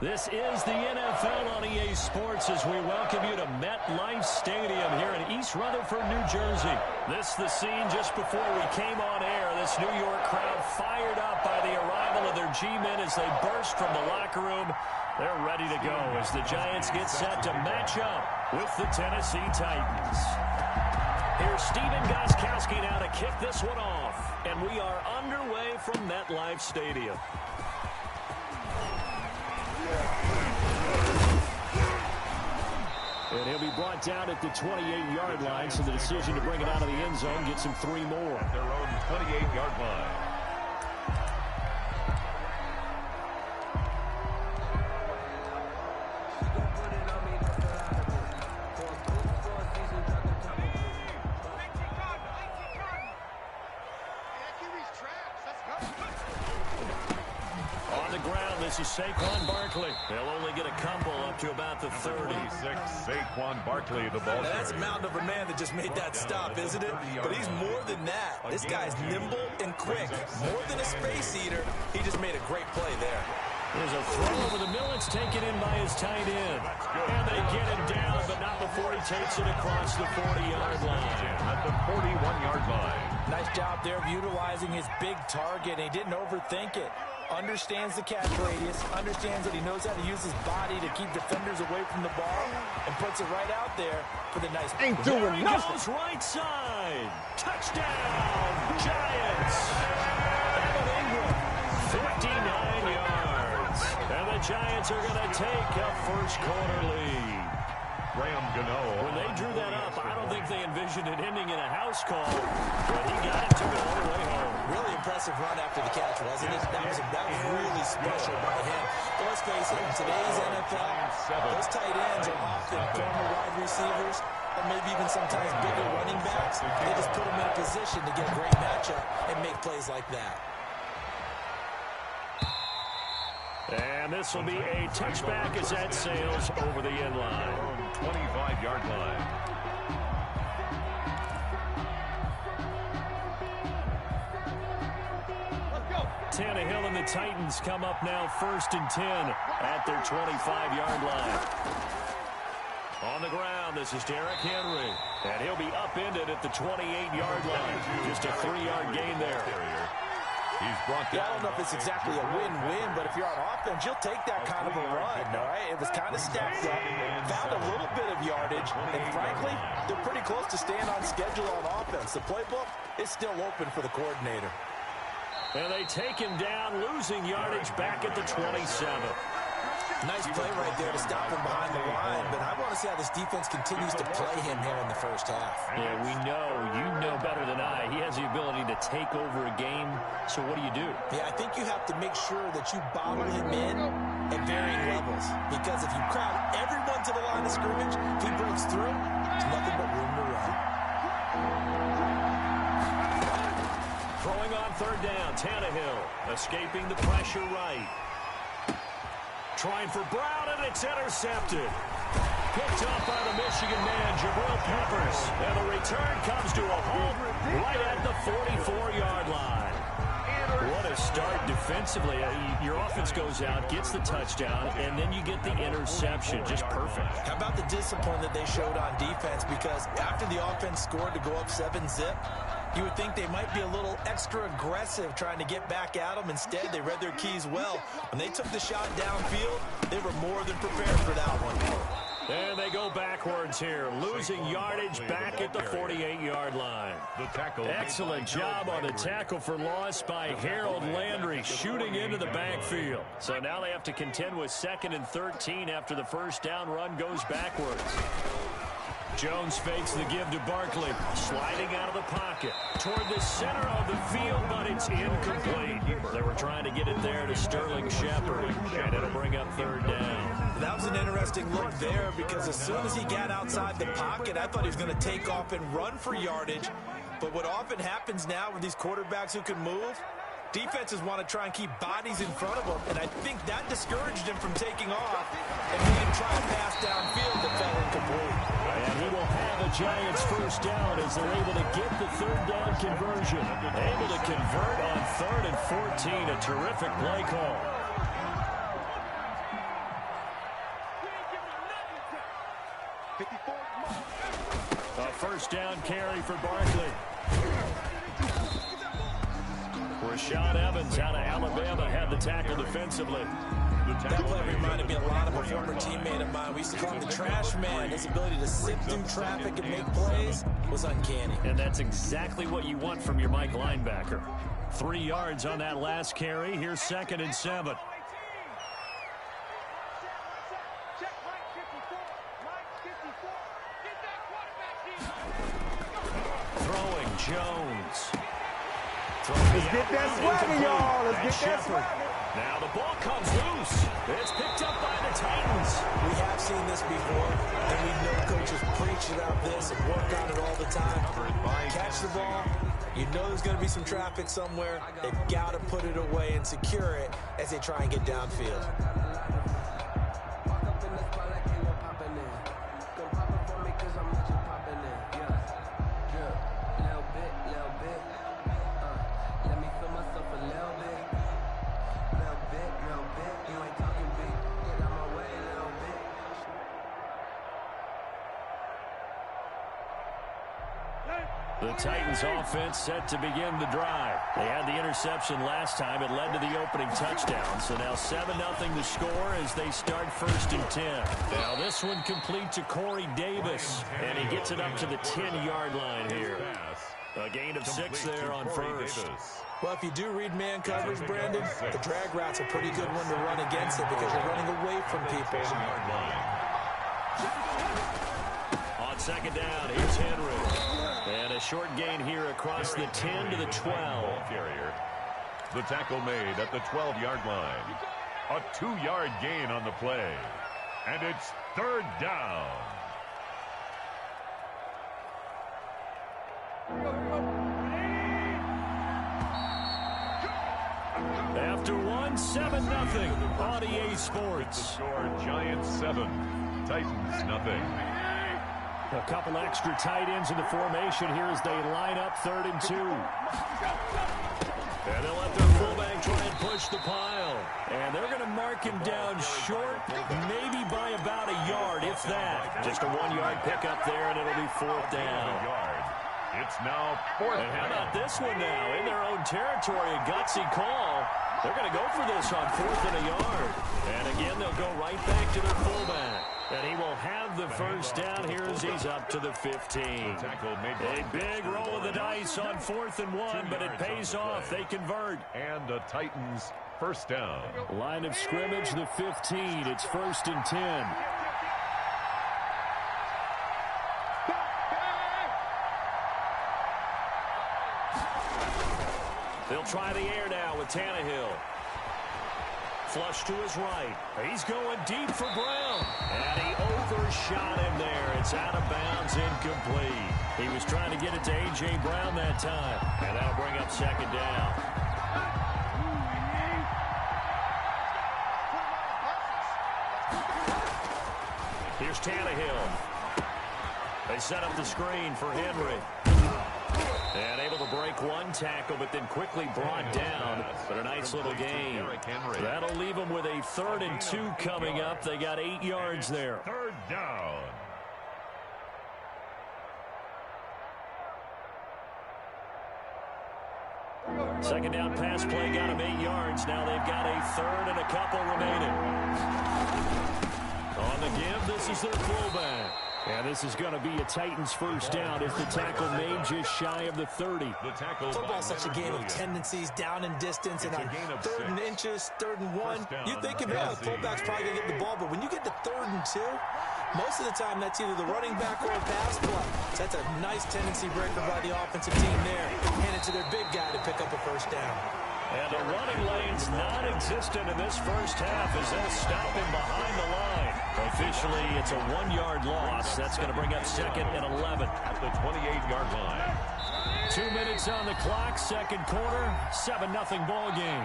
This is the NFL on EA Sports as we welcome you to MetLife Stadium here in East Rutherford, New Jersey. This is the scene just before we came on air. This New York crowd fired up by the arrival of their G-men as they burst from the locker room. They're ready to go as the Giants get set to match up with the Tennessee Titans. Here's Stephen Gostkowski now to kick this one off. And we are underway from MetLife Stadium. And he'll be brought down at the 28-yard line, so the decision to bring it out of the end zone gets him 3 more. At their own 28-yard line. This is Saquon Barkley. They'll only get a couple up to about the 30. 36, Saquon Barkley, the ball. That's a mountain of a man that just made that stop, isn't it? But he's more than that. This guy's nimble and quick. More than a space eater. He just made a great play there. There's a throw over the middle. It's taken in by his tight end. And they get him down, but not before he takes it across the 40-yard line. At the 41-yard line. Nice job there of utilizing his big target. He didn't overthink it. Understands the catch radius, understands that he knows how to use his body to keep defenders away from the ball, and puts it right out there for the nice. Ain't doing nothing. Goes right side. Touchdown, Giants. Evan Ingram, 59 yards. And the Giants are going to take a first-quarter lead. When they drew that up, I don't think they envisioned it ending in a house call, but he got it, took it all the way home. Really impressive run after the catch, wasn't it? That was really special by him. But let's face it, in today's NFL, those tight ends are often former wide receivers, or maybe even sometimes bigger running backs. They just put them in a position to get a great matchup and make plays like that. And this will be a touchback as that sails over the end line. 25-yard line. Tannehill and the Titans come up now 1st and 10 at their 25-yard line. On the ground, this is Derrick Henry. And he'll be upended at the 28-yard line. Just a 3-yard gain there. He's brought down. Yeah, I don't know if it's exactly a win-win, but if you're on offense, you'll take that kind of a run, all right? It was kind of stacked up, found a little bit of yardage, and frankly, they're pretty close to staying on schedule on offense. The playbook is still open for the coordinator. And they take him down, losing yardage back at the 27. Nice play right there to stop him behind the line, but I want to see how this defense continues to play him here in the first half. Yeah, we know. You know better than I. He has the ability to take over a game, so what do you do? Yeah, I think you have to make sure that you bottle him in at varying levels, because if you crowd everyone to the line of scrimmage, if he breaks through, there's nothing but room to run. Throwing on 3rd down, Tannehill escaping the pressure right. Trying for Brown, and it's intercepted. Picked off by the Michigan man, Jabril Peppers. And the return comes to a halt right at the 44-yard line. What a start defensively. Your offense goes out, gets the touchdown, and then you get the interception. Just perfect. How about the discipline that they showed on defense? Because after the offense scored to go up 7-zip, you would think they might be a little extra aggressive trying to get back at them. Instead, they read their keys well. When they took the shot downfield, they were more than prepared for that one. And they go backwards here, losing yardage back at the 48-yard line. Excellent job on the tackle for loss by Harold Landry, shooting into the backfield. So now they have to contend with 2nd and 13 after the first down run goes backwards. Jones fakes the give to Barkley, sliding out of the pocket toward the center of the field, but it's incomplete. They were trying to get it there to Sterling Shepard, and it'll bring up 3rd down. That was an interesting look there, because as soon as he got outside the pocket, I thought he was going to take off and run for yardage. But what often happens now with these quarterbacks who can move, defenses want to try and keep bodies in front of them, and I think that discouraged him from taking off and made him try a pass downfield that fell incomplete. And he will have a Giants first down as they're able to get the 3rd down conversion. Able to convert on 3rd and 14. A terrific play call. carry for Barkley. Rashaan Evans out of Alabama had the tackle defensively. That play reminded me a lot of a former teammate of mine. We used to call him the trash man. His ability to sift through traffic and make plays was uncanny. And that's exactly what you want from your Mike linebacker. 3 yards on that last carry. Here's 2nd and 7. Throwing Jones. Let's get that swagger, y'all. Let's get that swagger. Now the ball comes loose. It's picked up by the Titans. We have seen this before, and we know coaches preach about this and work on it all the time. Catch the ball. You know there's going to be some traffic somewhere. They've got to put it away and secure it as they try and get downfield. The Titans offense set to begin the drive. They had the interception last time. It led to the opening touchdown. So now 7-0 to score as they start 1st and 10. Now this one complete to Corey Davis. And he gets it up to the 10-yard line here. A gain of 6 there on 1st. Well, if you do read man coverage, Brandon, the drag route's a pretty good one to run against it because you're running away from people. On 2nd down, here's Henry. And a short gain here across the 10 to the 12. Carrier. The tackle made at the 12-yard line. A 2-yard gain on the play. And it's 3rd down. After one, 7-0 on EA Sports. The score, Giants 7, Titans nothing. A couple extra tight ends in the formation here as they line up 3rd and 2. And they'll let their fullback try and push the pile. And they're going to mark him down short, maybe by about a yard, if that. Just a 1-yard pickup there, and it'll be 4th down. It's now 4th. And how about this one now? In their own territory, a gutsy call. They're going to go for this on 4th and a yard. And again, they'll go right back to their fullback. And he will have the 1st down here as he's up to the 15. A big roll of the dice on 4th and 1, but it pays off. They convert. And the Titans 1st down. Line of scrimmage, the 15. It's 1st and 10. They'll try the air now with Tannehill. Flush to his right. He's going deep for Brown. And he overshot him there. It's out of bounds, incomplete. He was trying to get it to A.J. Brown that time. And that'll bring up 2nd down. Here's Tannehill. They set up the screen for Henry. And able to break one tackle, but then quickly brought down. But a nice little gain. That'll leave them with a 3rd and 2 coming up. They got 8 yards there. 3rd down. Second down pass play got them 8 yards. Now they've got a 3rd and a couple remaining. On the give, this is their fullback. And this is going to be a Titans 1st down as the tackle made just shy of the 30. Football's such a game of tendencies, down and distance, and on 3rd and inches, 3rd and 1. You think about the fullback's probably going to get the ball, but when you get to 3rd and 2, most of the time that's either the running back or a pass play. So that's a nice tendency breaker by the offensive team there. Hand it to their big guy to pick up a 1st down. And the running lane's non-existent in this 1st half as they'll stop him behind the line. Officially, it's a 1-yard loss. That's going to bring up 2nd and 11. At the 28-yard line. 2 minutes on the clock, 2nd quarter, 7-0 ball game.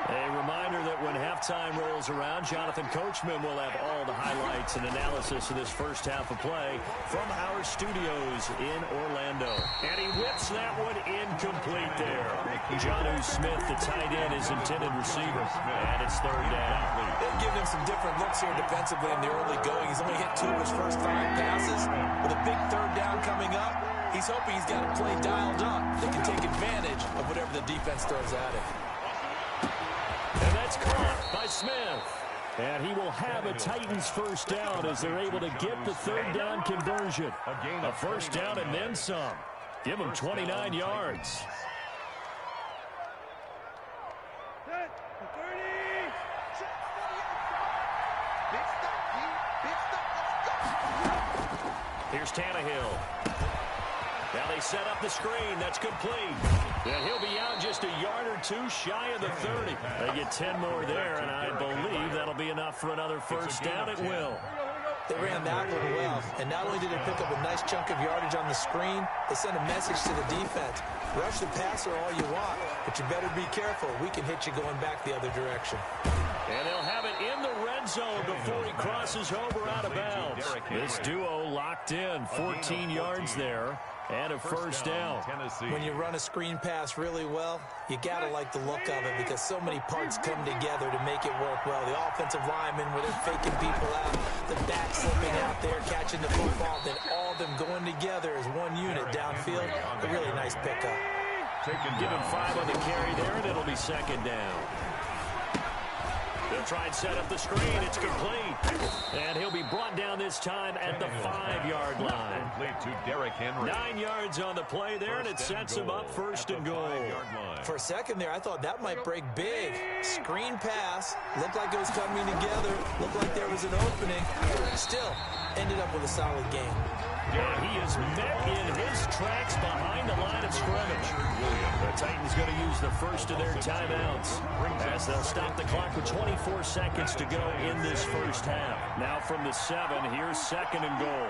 A reminder that when halftime halftime rolls around, Jonathan Coachman will have all the highlights and analysis of this first half of play from our studios in Orlando. And he whips that one incomplete there. Jonnu Smith, the tight end, is intended receiver. And it's third down. They've given him some different looks here defensively in the early going. He's only hit 2 of his first 5 passes. With a big third down coming up, he's hoping he's got a play dialed up that can take advantage of whatever the defense throws at him. And that's caught by Smith. And he will have a Titans first down as they're able to get the third down conversion. A first down and then some. Give him 29 yards. Here's Tannehill. Now they set up the screen. That's complete. And he'll be out just a yard or 2 shy of the 30. They get 10 more there, and I believe that'll be enough for another first down. It will. They ran that one well, and not only did they pick up a nice chunk of yardage on the screen, they sent a message to the defense. Rush the passer all you want, but you better be careful. We can hit you going back the other direction. And they'll have it in the red zone before he crosses over out of bounds. This duo locked in, 14 yards there, and a first down. When you run a screen pass really well, you got to like the look of it because so many parts come together to make it work well. The offensive linemen, where they're faking people out, the back slipping out there, catching the football, then all of them going together as one unit downfield. A really nice pickup. Give him 5 on the carry there, and it'll be second down. They'll try and set up the screen. It's complete. And he'll be brought down this time at the 5-yard line. 9 yards on the play there, and it sets him up first and goal. For a second there, I thought that might break big. Screen pass. Looked like it was coming together. Looked like there was an opening. Still, ended up with a solid game. And he is met in his tracks behind the line of scrimmage. The Titans going to use the first of their timeouts as they'll stop the clock with 24 seconds to go in this first half. Now from the 7, here's second and goal.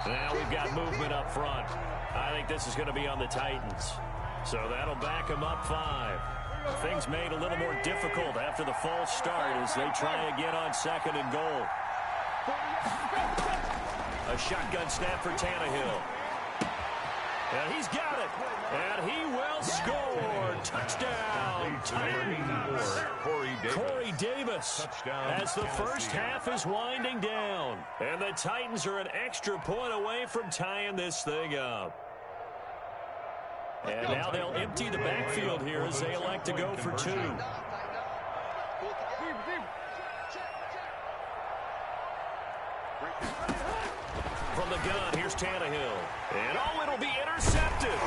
Now we've got movement up front. I think this is going to be on the Titans. So that'll back them up 5. Things made a little more difficult after the false start as they try again on second and goal. A shotgun snap for Tannehill. And he's got it. And he will score. Touchdown, Titans. Corey Davis as the first half is winding down. And the Titans are an extra point away from tying this thing up. And now they'll empty the backfield here as they elect to go for 2. From the gun, here's Tannehill. And oh, it'll be intercepted.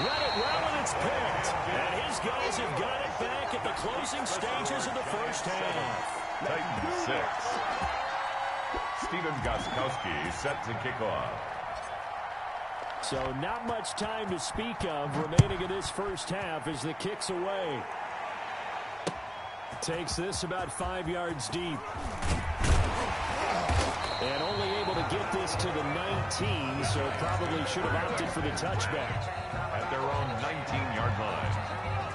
Read it well, and it's picked. And his guys have got it back at the closing stages of the first half. Titans 6. Steven Gostkowski set to kick off. So not much time to speak of remaining in this first half as the kick's away. Takes this about 5 yards deep. And only able to get this to the 19, so probably should have opted for the touchback. At their own 19-yard line.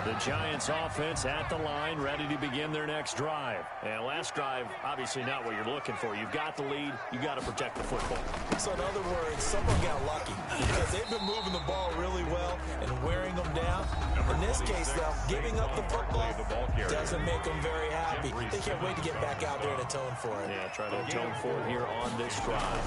The Giants offense at the line, ready to begin their next drive. And last drive, obviously not what you're looking for. You've got the lead. You've got to protect the football. So in other words, someone got lucky because they've been moving the ball really well and wearing them down. In this case, though, giving up the football doesn't make them very happy. They can't wait to get back out there and atone for it. Yeah, try to atone for it here on this drive.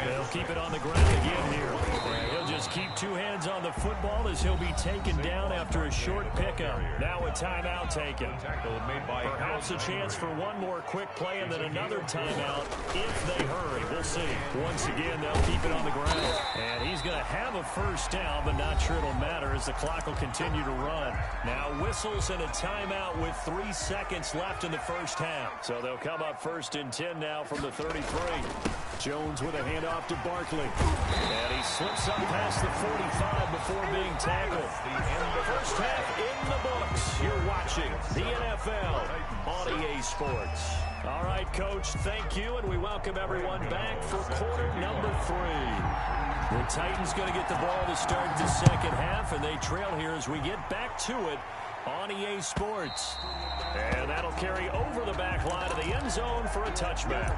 They'll keep it on the ground again here. And he'll just keep 2 hands on the football as he'll be taken down after a short pickup. Now a timeout taken. Perhaps a chance for one more quick play and then another timeout if they hurry. We'll see. Once again, they'll keep it on the ground. And he's going to have a first down, but not sure it'll matter as the clock will continue to run. Now whistles and a timeout with 3 seconds left in the first half. So they'll come up first and 10 now from the 33. Jones with a handoff to Barkley. And he slips up past the 45 before being tackled. First half in the books. You're watching the NFL on EA Sports. All right, Coach, thank you, and we welcome everyone back for quarter number 3. The Titans going to get the ball to start the second half, and they trail here as we get back to it on EA Sports. And that'll carry over the back line of the end zone for a touchback.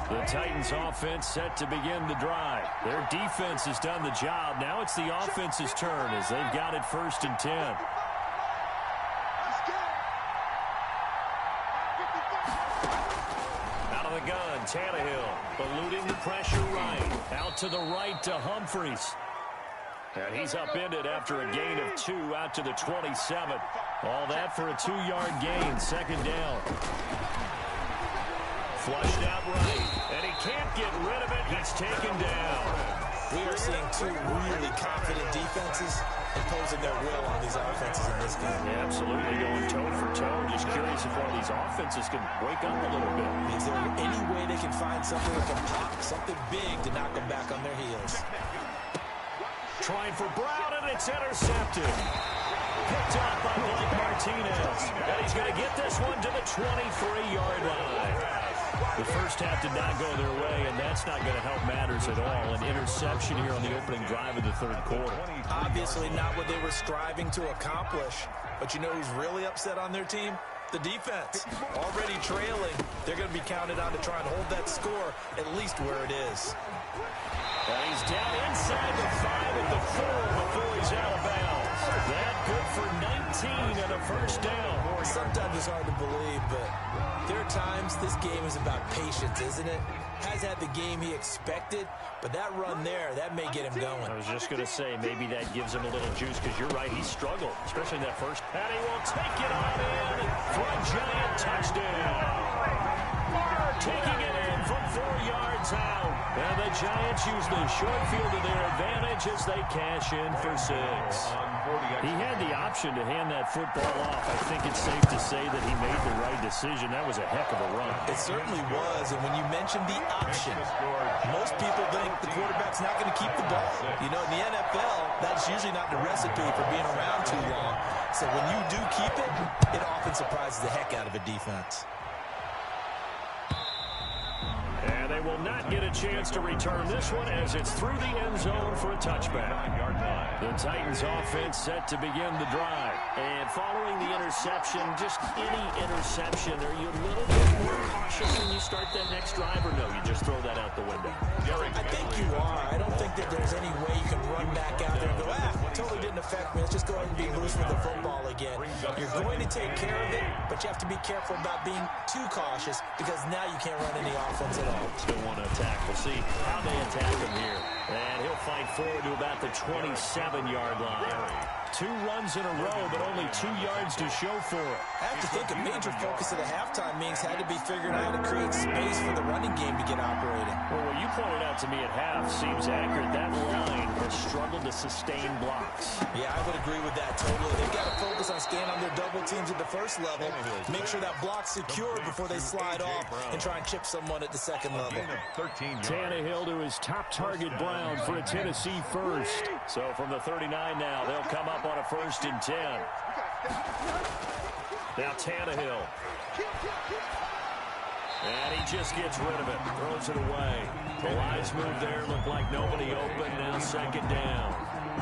The Titans offense set to begin the drive. Their defense has done the job. Now it's the offense's turn as they've got it 1st and 10. Out of the gun, Tannehill eluding the pressure right. Out to the right to Humphries. And he's upended after a gain of 2 out to the 27. All that for a 2-yard gain, 2nd down. Flushed out right, and he can't get rid of it. He's taken down. We are seeing 2 really confident defenses imposing their will on these offenses in this game. Yeah, absolutely, going toe for toe. Just curious if one of these offenses can wake up a little bit. Is there any way they can find something that can pop, something big to knock them back on their heels? Trying for Brown, and it's intercepted. Picked up by Blake Martinez. And he's going to get this one to the 23-yard line. The first half did not go their way, and that's not going to help matters at all. An interception here on the opening drive of the 3rd quarter. Obviously not what they were striving to accomplish. But you know who's really upset on their team? The defense. Already trailing. They're going to be counted on to try and hold that score at least where it is. And he's down inside the 5 at the 4 before he's out of bounds. That good for 19 and a 1st down. Sometimes it's hard to believe, but there are times this game is about patience, isn't it? Has had the game he expected, but that run there, that may get him going. I was just going to say, maybe that gives him a little juice, because you're right, he struggled, especially in that first. And he will take it on in for a giant touchdown. Taking it in from 4 yards out. And the Giants use the short field to their advantage as they cash in for 6. He had the option to hand that football off. I think it's safe to say that he made the right decision. That was a heck of a run. It certainly was, and when you mentioned the option, most people think the quarterback's not going to keep the ball. You know, in the NFL, that's usually not the recipe for being around too long. So when you do keep it, it often surprises the heck out of a defense. And they will not get a chance to return this one as it's through the end zone for a touchback. The Titans offense set to begin the drive. And following the interception, just any interception, are you a little bit more cautious when you start that next drive, or no, you just throw that out the window? I think you are. I don't think that there's any way you can run back out there and go, totally didn't affect me. Let's just go ahead and be loose with the football again. You're going to take care of it, but you have to be careful about being too cautious, because now you can't run any offense at all. Still want to attack. We'll see how they attack him here. And he'll fight forward to about the 27-yard line. 2 runs in a row, but only 2 yards to show for it. I have to think a major focus of the halftime meetings had to be figuring out how to create space for the running game to get operating. Well, what you pointed out to me at half seems accurate. That line has struggled to sustain blocks. Yeah, I would agree with that totally. They've got to focus on staying on their double teams at the first level, make sure that block's secure before they slide off and try and chip someone at the second level. Tannehill to his top target, Brown, for a Tennessee first. So from the 39 now, they'll come up on a 1st and 10. Now Tannehill. And he just gets rid of it. Throws it away. The lines move there. Look like nobody open. Now 2nd down.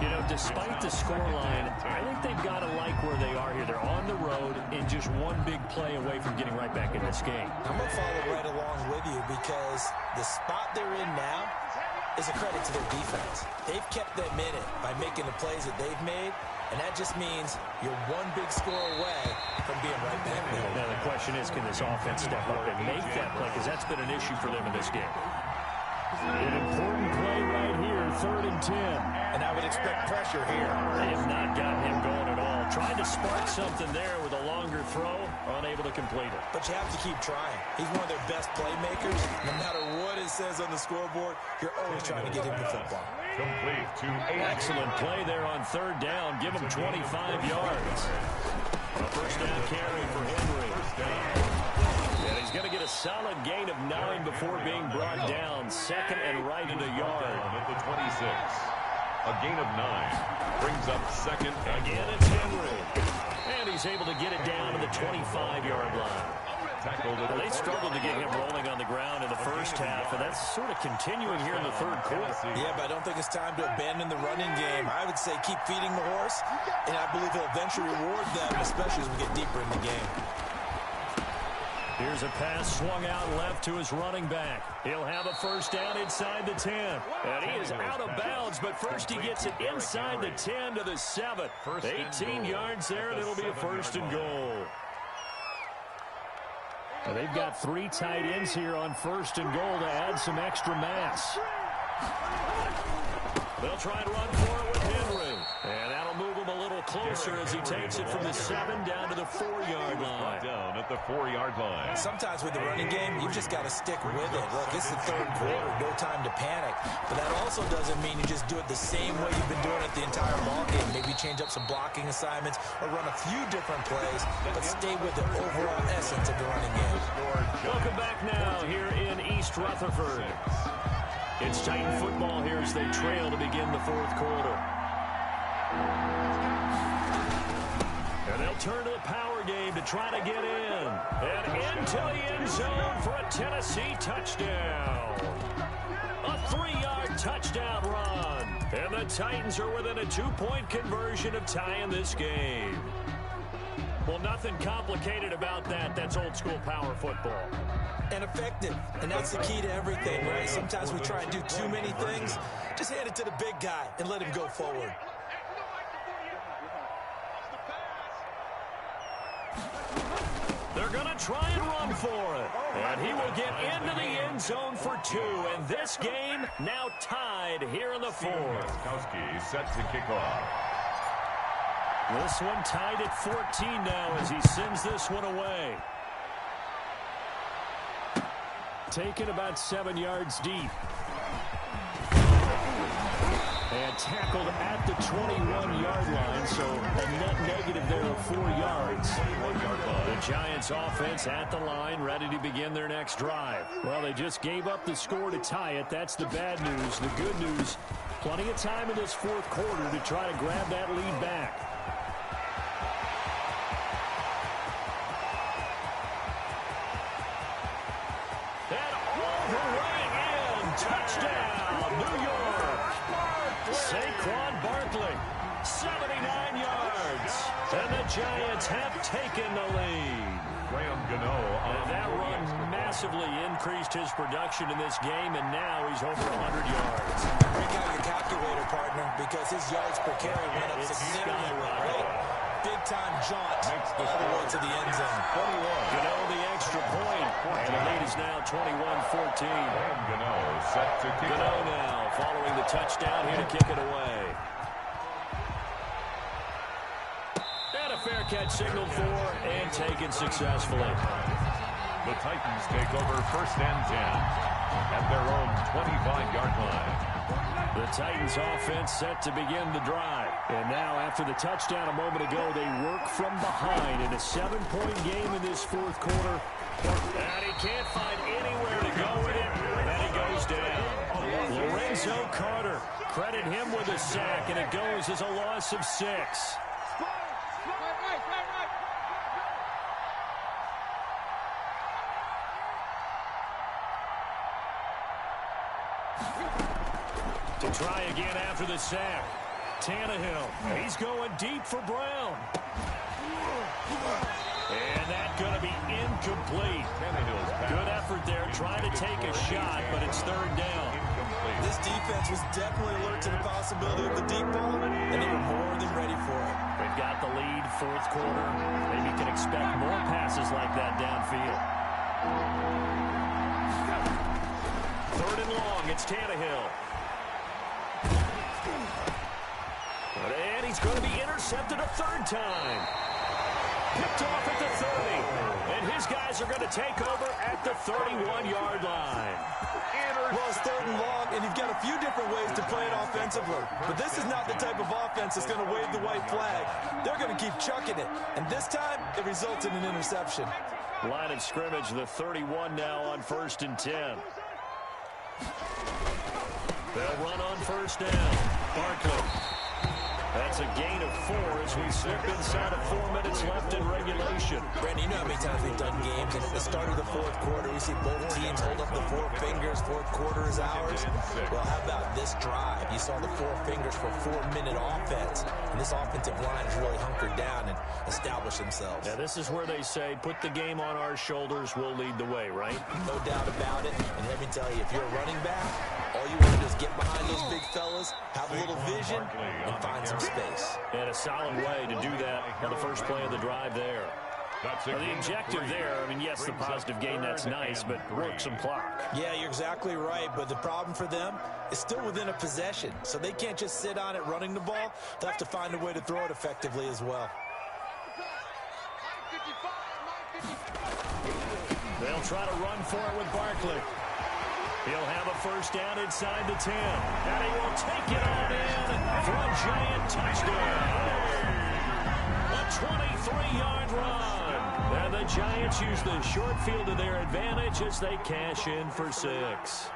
You know, despite the scoreline, I think they've got to like where they are here. They're on the road and just one big play away from getting right back in this game. I'm going to follow right along with you, because the spot they're in now is a credit to their defense. They've kept them in it by making the plays that they've made, and that just means you're one big score away from being right back there. Now the question is, can this offense step up and make that play? Because that's been an issue for them in this game. An important play right here, 3rd and 10. And I would expect pressure here. They have not gotten him going at all. Tried to spark something there with a longer throw, unable to complete it. But you have to keep trying. He's one of their best playmakers. No matter what it says on the scoreboard, you're always trying to get him the football. Complete to Excellent play there on 3rd down. Give him 25 yards. A 1st down carry for Henry. And he's going to get a solid gain of 9 before being brought down. Second and right at a yard. At the 26. A gain of 9 brings up second. Again, it's Henry. And he's able to get it down to the 25-yard line. Well, they struggled to get him rolling on the ground in the first half, and that's sort of continuing here in the third quarter. Yeah, but I don't think it's time to abandon the running game. I would say keep feeding the horse, and I believe he'll eventually reward them, especially as we get deeper in the game. Here's a pass swung out left to his running back. He'll have a first down inside the 10. And he is out of bounds, but first he gets it inside the 10 to the 7. 18 yards there, and it'll be a first and goal. Well, they've got 3 tight ends here on first and goal to add some extra mass. They'll try and run for it with Henry. And that'll move him a little closer as he takes it from the 7 down to the 4-yard line. Down at the 4-yard line. Sometimes with the running game, you've just got to stick with it. Look, it's the third quarter, no time to panic. But that also doesn't mean you just do it the same way you've been doing it the entire ball game. Maybe change up some blocking assignments or run a few different plays, but stay with the overall essence of the running game. Welcome back now here in East Rutherford. It's Titan football here as they trail to begin the fourth quarter. And they'll turn to the power game to try to get in. And into the end zone for a Tennessee touchdown. A 3-yard touchdown run. And the Titans are within a 2-point conversion of tying this game. Well, nothing complicated about that. That's old school power football. And effective. And that's the key to everything, right? Sometimes we try and do too many things. Just hand it to the big guy and let him go forward. They're going to try and run for it. And he will get into the end zone for 2. And this game now tied here in the 4th. Kowski set to kick off. This one tied at 14 now as he sends this one away. Taken about 7 yards deep. And tackled at the 21-yard line, so a net negative there of 4 yards. The Giants offense at the line, ready to begin their next drive. Well, they just gave up the score to tie it. That's the bad news. The good news, plenty of time in this fourth quarter to try to grab that lead back. Touchdown, New York. Saquon Barkley, 79 yards. And the Giants have taken the lead. And that run massively increased his production in this game, and now he's over 100 yards. Break out your calculator, partner, because his yards per carry went up significantly, right? Big-time jaunt all the way to the end zone. Gano the extra point, and the lead is now 21-14. Gano set to kick Gano now following the touchdown here to kick it away. And a fair catch signaled for and taken successfully. The Titans take over first and 10 at their own 25-yard line. The Titans offense set to begin the drive. And now after the touchdown a moment ago, they work from behind in a 7-point game in this fourth quarter. And he can't find anywhere to go with it. And he goes down. Lorenzo Carter, credit him with a sack, and it goes as a loss of 6. To try again after the sack. Tannehill, he's going deep for Brown. And that's going to be incomplete. Good effort there, trying to take a shot, but it's third down. This defense was definitely alert to the possibility of the deep ball, and they were more than ready for it. They've got the lead, fourth quarter. Maybe you can expect more passes like that downfield. Third and long, it's Tannehill. And he's going to be intercepted a third time. Picked off at the 30. And his guys are going to take over at the 31-yard line. Well, it's third and long, and you've got a few different ways to play it offensively. But this is not the type of offense that's going to wave the white flag. They're going to keep chucking it. And this time, it results in an interception. Line of scrimmage, the 31 now on 1st and 10. They'll run on 1st down. Barkley. That's a gain of 4 as we slip inside of 4 minutes left in regulation. Brandon, you know how many times we've done games, and at the start of the 4th quarter, we see both teams hold up the 4 fingers. 4th quarter is ours. Well, how about this drive? You saw the 4 fingers for 4-minute offense, and this offensive line has really hunkered down and established themselves. Yeah, this is where they say, put the game on our shoulders, we'll lead the way, right? No doubt about it. And let me tell you, if you're a running back, all you want to do is get behind those big fellas, have a little vision, and find some space. And a solid way to do that on the first play of the drive there. Well, the objective there, I mean, yes, the positive gain, that's nice, but work some clock. Yeah, you're exactly right, but the problem for them is still within a possession, so they can't just sit on it running the ball. They'll have to find a way to throw it effectively as well. They'll try to run for it with Barkley. He'll have a 1st down inside the 10. And he will take it on in for a giant touchdown. A 23-yard run. And the Giants use the short field to their advantage as they cash in for 6.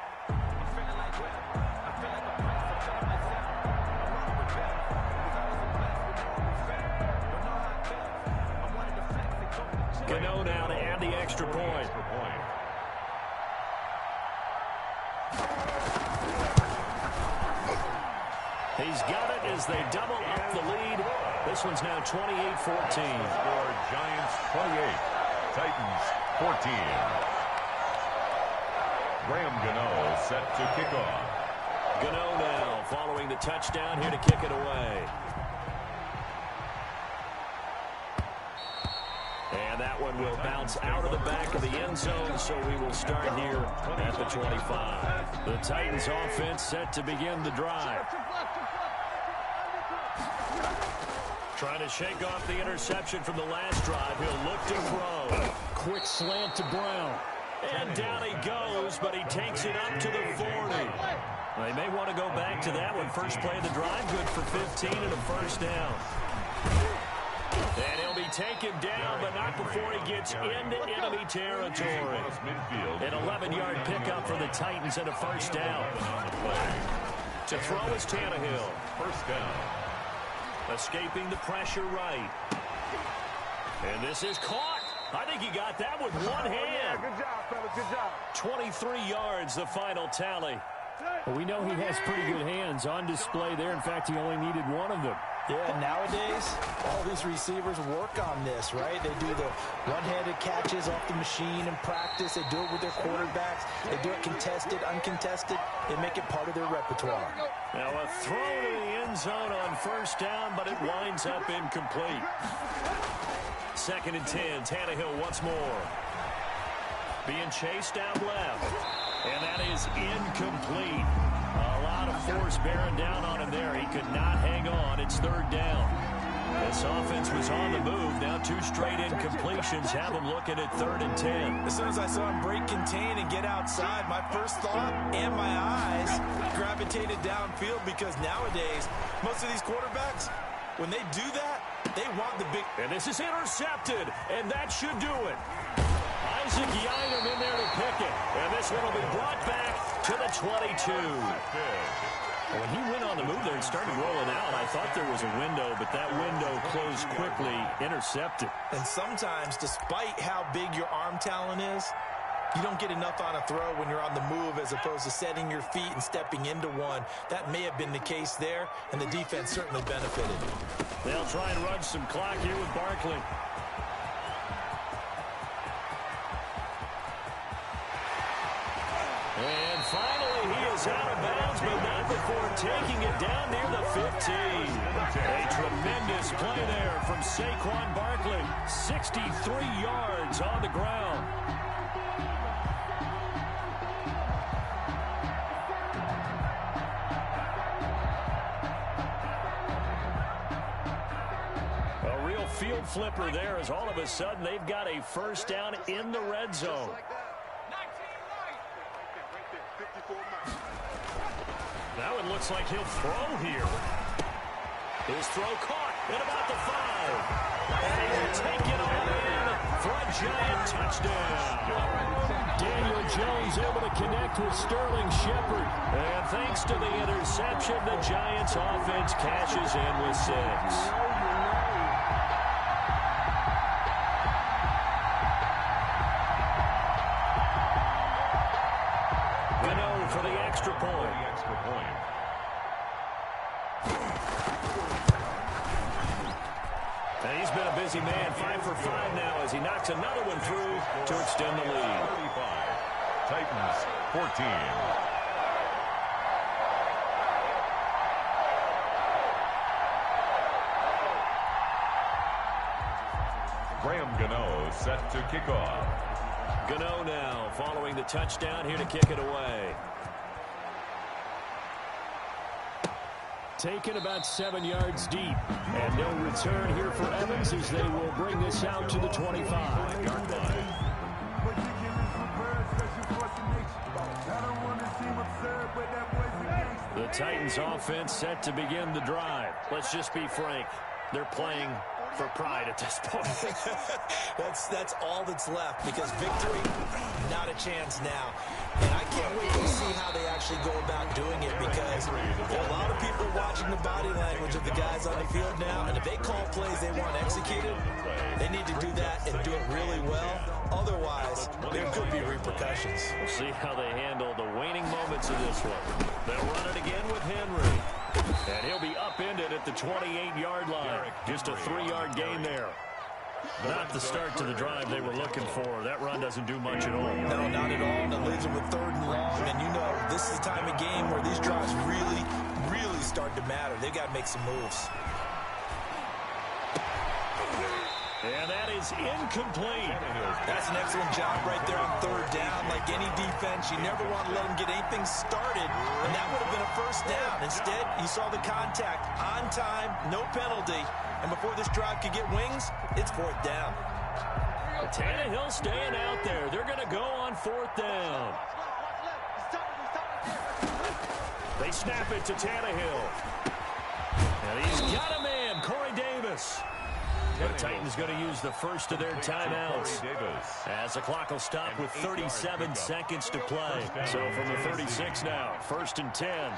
Gano now to add the extra point. He's got it as they double up the lead. This one's now 28-14. Score Giants 28, Titans 14. Graham Gano set to kick off. Gano now following the touchdown here to kick it away. And that one will bounce out of the back of the end zone, so we will start here at the 25. The Titans offense set to begin the drive. Trying to shake off the interception from the last drive. He'll look to throw. Quick slant to Brown. And down he goes, but he takes it up to the 40. They may want to go back to that one. First play of the drive, good for 15 and a 1st down. And he'll be taken down, but not before he gets into enemy territory. An 11-yard pickup for the Titans and a 1st down. To throw is Tannehill. 1st down. Escaping the pressure right. And this is caught. I think he got that with one hand. Good job, fellas. Good job. 23 yards, the final tally. Well, we know he has pretty good hands on display there. In fact, he only needed one of them. Yeah, nowadays, all these receivers work on this, right? They do the one-handed catches off the machine in practice. They do it with their quarterbacks. They do it contested, uncontested. They make it part of their repertoire. Now a throw to the end zone on 1st down, but it winds up incomplete. 2nd and 10, Tannehill once more. Being chased out left. And that is incomplete. A lot of force bearing down on him there. He could not hang on. It's 3rd down. This offense was on the move. Now 2 straight incompletions have him looking at 3rd and 10. As soon as I saw him break contain and get outside, my first thought and my eyes gravitated downfield, because nowadays, most of these quarterbacks, when they do that, they want the big... And this is intercepted, and that should do it. Isaac Yianum in there to pick it. And this one will be brought back to the 22. When he went on the move there and started rolling out, I thought there was a window, but that window closed quickly, intercepted. And sometimes, despite how big your arm talent is, you don't get enough on a throw when you're on the move as opposed to setting your feet and stepping into one. That may have been the case there, and the defense certainly benefited. They'll try and run some clock here with Barkley. And finally, he is out of bounds, but not before taking it down near the 15. A tremendous play there from Saquon Barkley. 63 yards on the ground. A real field flipper there, as all of a sudden they've got a 1st down in the red zone. Now it looks like he'll throw here. His throw caught. at about the 5. And he will take it all in for a Giant touchdown. Daniel Jones able to connect with Sterling Shepard. And thanks to the interception, the Giants offense cashes in with 6. For the extra point. And he's been a busy man, 5 for 5 now as he knocks another one through to extend the lead. 35. Titans 14. Graham Gano set to kick off. Gano now following the touchdown here to kick it away. Taken about 7 yards deep. And no return here for Evans as they will bring this out to the 25-yard line. The Titans offense set to begin the drive. Let's just be frank. They're playing for pride at this point. That's all that's left, because victory, not a chance now. And I can't wait to see how they actually go about doing it, because there are a lot of people watching the body language of the guys on the field now, and if they call plays they want executed, they need to do that and do it really well. Otherwise, there could be repercussions. We'll see how they handle the waning moments of this one. They'll run it again with Henry. And he'll be upended at the 28-yard line. Just a 3-yard gain there. Not the start to the drive they were looking for. That run doesn't do much at all. No, not at all. And it leaves them with 3rd and long. And you know, this is the time of game where these drives really, really start to matter. They've got to make some moves. And that is incomplete. That's an excellent job right there on 3rd down. Like any defense, you never want to let them get anything started, and that would have been a 1st down. Instead, you saw the contact on time, no penalty, and before this drive could get wings, it's 4th down. Tannehill staying out there. They're going to go on 4th down. They snap it to Tannehill. And he's got a man, Corey Davis. The Titans going to use the first of their timeouts as the clock will stop with 37 seconds to play. So from the 36 now, 1st and 10.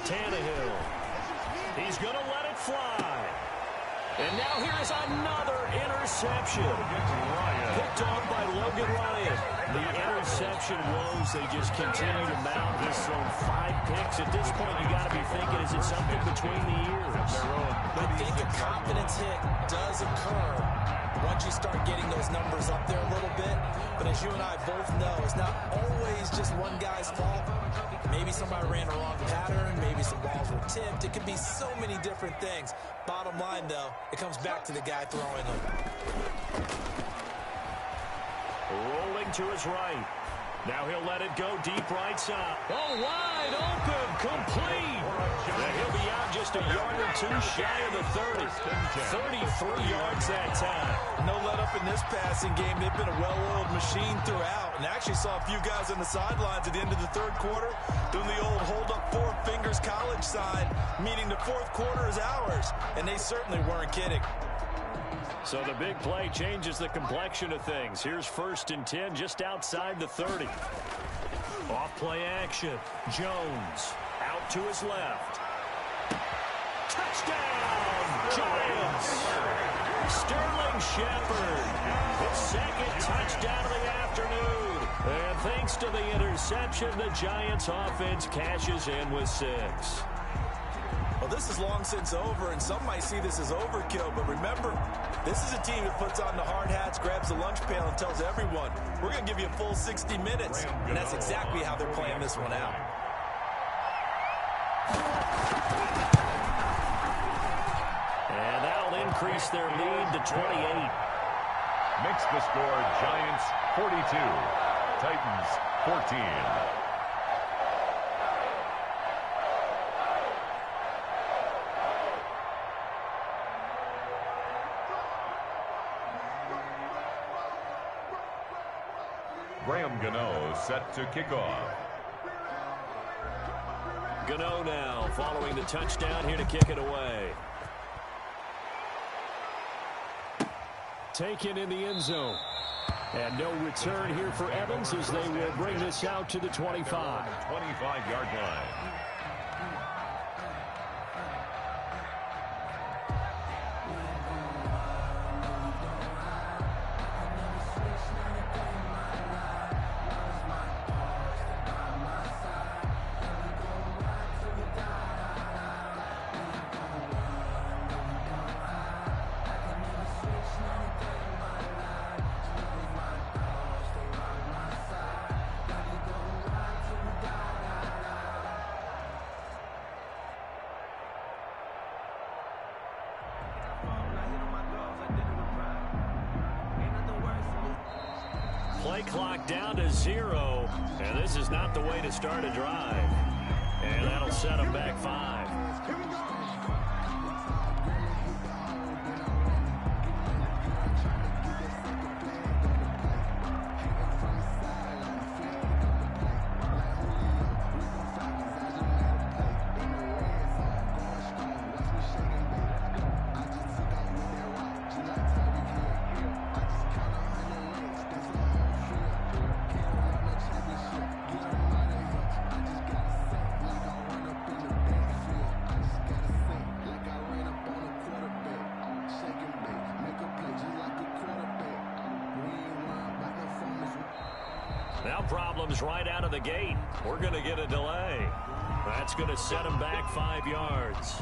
Tannehill. He's going to let it fly. And now here is another interception. Picked off by Logan Ryan. The interception woes, they just continue to mount. He's thrown 5 picks. At this point, you got to be thinking, is it something between the ears? I think a confidence hit does occur once you start getting those numbers up there a little bit. But as you and I both know, it's not always just one guy's fault. Maybe somebody ran a wrong pattern. Maybe some balls were tipped. It could be so many different things. Bottom line, though, it comes back to the guy throwing them. Rolling to his right. Now he'll let it go deep right side. Oh, wide open, complete. Now he'll be out just a yard or two shy of the 30. 33 yards that time. No let up in this passing game. They've been a well-oiled machine throughout. And I actually saw a few guys on the sidelines at the end of the 3rd quarter doing the old hold up 4 fingers college sign, meaning the 4th quarter is ours. And they certainly weren't kidding. So the big play changes the complexion of things. Here's 1st and 10 just outside the 30. Off play action. Jones out to his left. Touchdown, Giants. Sterling Shepard, his 2nd touchdown of the afternoon. And thanks to the interception, the Giants offense cashes in with 6. Well, this is long since over, and some might see this as overkill, but remember, this is a team that puts on the hard hats, grabs the lunch pail, and tells everyone, we're going to give you a full 60 minutes, and that's exactly how they're playing this one out. And that'll increase their lead to 28. Makes the score Giants 42, Titans 14. Graham Gano set to kick off. Gano now following the touchdown here to kick it away. Taken in the end zone. And no return here for Evans as they will bring this out to the 25. 25-yard line. Play clock down to 0, and this is not the way to start a drive. And that'll set them back 5. Now problems right out of the gate. We're going to get a delay. That's going to set them back 5 yards.